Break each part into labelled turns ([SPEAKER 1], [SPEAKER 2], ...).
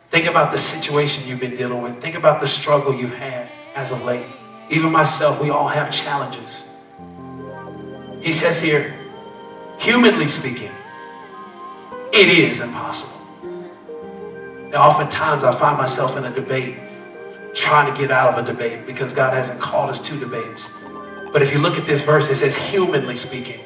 [SPEAKER 1] Think about the situation you've been dealing with. Think about the struggle you've had as of late. Even myself, we all have challenges. He says here, humanly speaking, it is impossible. Now, oftentimes I find myself in a debate, trying to get out of a debate because God hasn't called us to debates. But if you look at this verse, it says, humanly speaking,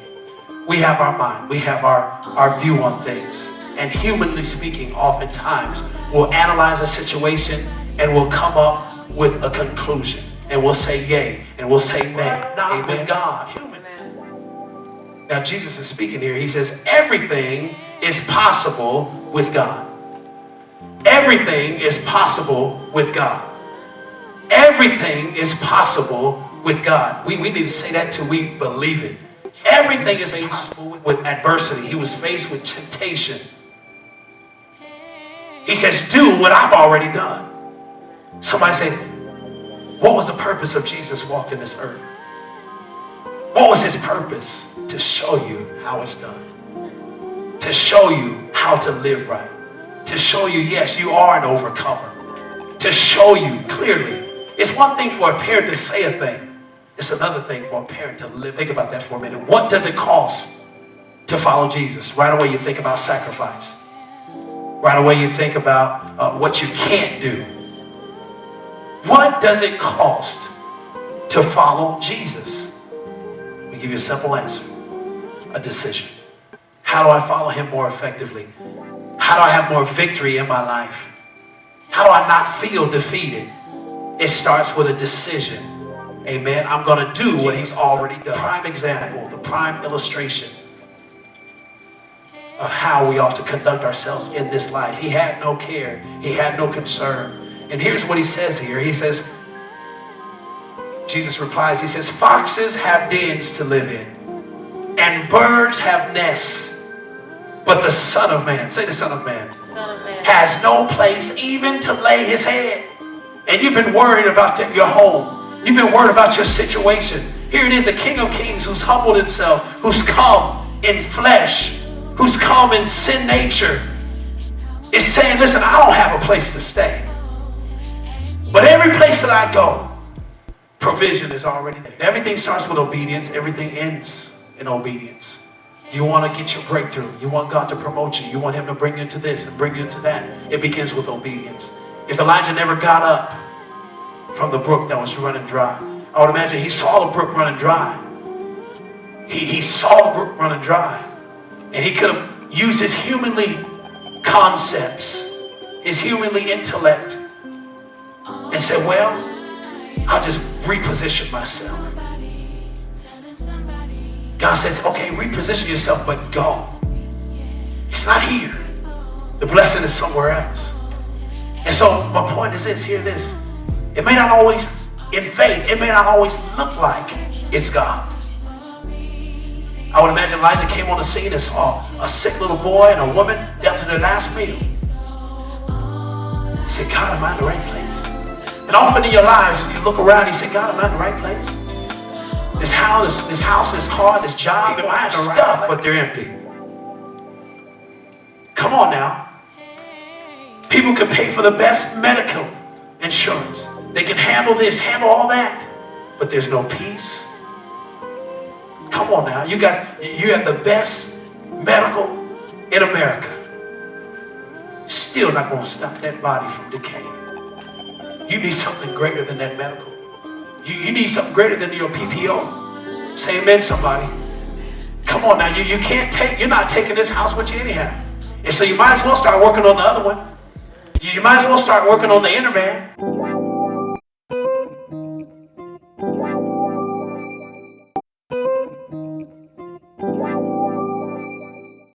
[SPEAKER 1] we have our mind, we have our view on things. And humanly speaking, oftentimes, we'll analyze a situation and we'll come up with a conclusion. And we'll say yay, and we'll say nay. Not with God, human. Now, Jesus is speaking here. He says, everything is possible with God. Everything is possible with God. Everything is possible with God. We need to say that till we believe it. Everything is possible with adversity. He was faced with temptation. He says, do what I've already done. Somebody said, what was the purpose of Jesus walking this earth? What was his purpose? To show you how it's done. To show you how to live right. To show you, yes, you are an overcomer. To show you clearly. It's one thing for a parent to say a thing. It's another thing for a parent to live. Think about that for a minute. What does it cost to follow Jesus? Right away you think about sacrifice. Right away you think about what you can't do. What does it cost to follow Jesus? Let me give you a simple answer. A decision. How do I follow him more effectively? How do I have more victory in my life? How do I not feel defeated? It starts with a decision. Amen. I'm going to do what he's already done. Prime example, the prime illustration of how we ought to conduct ourselves in this life. He had no care. He had no concern. And here's what he says here. He says, Jesus replies, he says, foxes have dens to live in, and birds have nests, but the Son of Man, say the Son of Man, has no place even to lay his head. And you've been worried about your home. You've been worried about your situation. Here it is, the King of Kings who's humbled himself, who's come in flesh, who's come in sin nature, is saying, listen, I don't have a place to stay. But every place that I go, provision is already there. Everything starts with obedience. Everything ends in obedience. You want to get your breakthrough. You want God to promote you. You want him to bring you into this and bring you into that. It begins with obedience. If Elijah never got up from the brook that was running dry, I would imagine he saw the brook running dry. He saw the brook running dry. And he could have used his humanly concepts, his humanly intellect, and said, well, I'll just reposition myself. God says, okay, reposition yourself, but go. It's not here. The blessing is somewhere else. And so my point is this, hear this. It may not always, in faith, it may not always look like it's God. I would imagine Elijah came on the scene and saw a sick little boy and a woman down to their last meal. He said, God, am I in the right place? And often in your lives, you look around and you say, God, am I in the right place? This house, this car, this job, I have stuff, but they're empty. Come on now. People can pay for the best medical insurance. They can handle this, handle all that, but there's no peace. Come on now. You have the best medical in America. Still not going to stop that body from decaying. You need something greater than that medical. You need something greater than your PPO. Say amen, somebody. Come on now. You're not taking this house with you anyhow. And so you might as well start working on the other one. You might as well start working on the inner man.